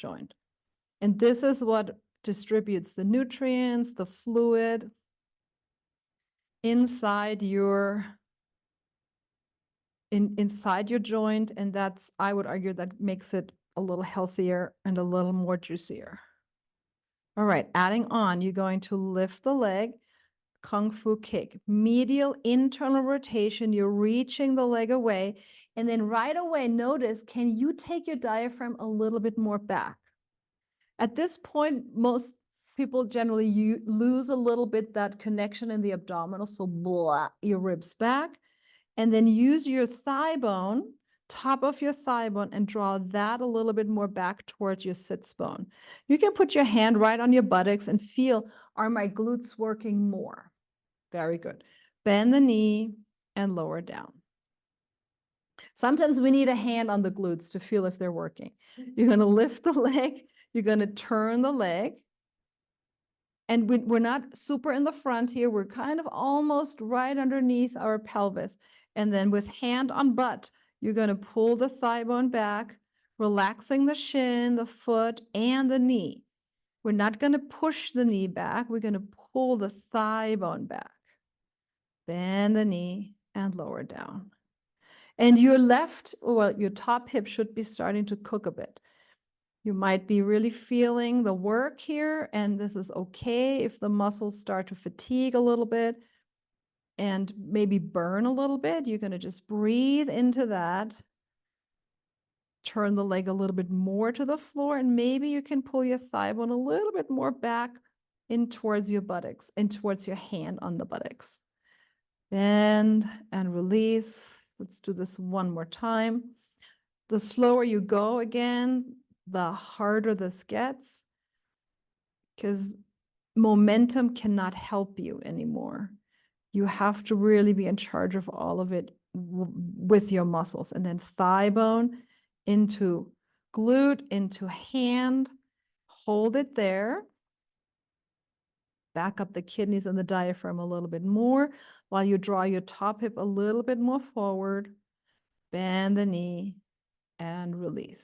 joint. And this is what distributes the nutrients, the fluid inside your joint. And that's, I would argue, that makes it a little healthier and a little more juicier. All right, adding on, you're going to lift the leg, Kung Fu kick, medial internal rotation. You're reaching the leg away. And then right away, notice, can you take your diaphragm a little bit more back? At this point, most people generally lose a little bit that connection in the abdominal. So blah, your ribs back, and then use your thigh bone, top of your thigh bone, and draw that a little bit more back towards your sits bone. You can put your hand right on your buttocks and feel, are my glutes working more? Very good. Bend the knee and lower down. Sometimes we need a hand on the glutes to feel if they're working. You're going to lift the leg. You're going to turn the leg. And we're not super in the front here. We're kind of almost right underneath our pelvis. And then with hand on butt, you're going to pull the thigh bone back, relaxing the shin, the foot, and the knee. We're not going to push the knee back. We're going to pull the thigh bone back. Bend the knee and lower down. And your your top hip should be starting to cook a bit. You might be really feeling the work here, and this is okay if the muscles start to fatigue a little bit and maybe burn a little bit. You're going to just breathe into that. Turn the leg a little bit more to the floor, and maybe you can pull your thigh bone a little bit more back in towards your buttocks and towards your hand on the buttocks. Bend and release. Let's do this one more time. The slower you go again, the harder this gets, because momentum cannot help you anymore. You have to really be in charge of all of it with your muscles. And then thigh bone into glute, into hand, hold it there. Back up the kidneys and the diaphragm a little bit more while you draw your top hip a little bit more forward. Bend the knee and release.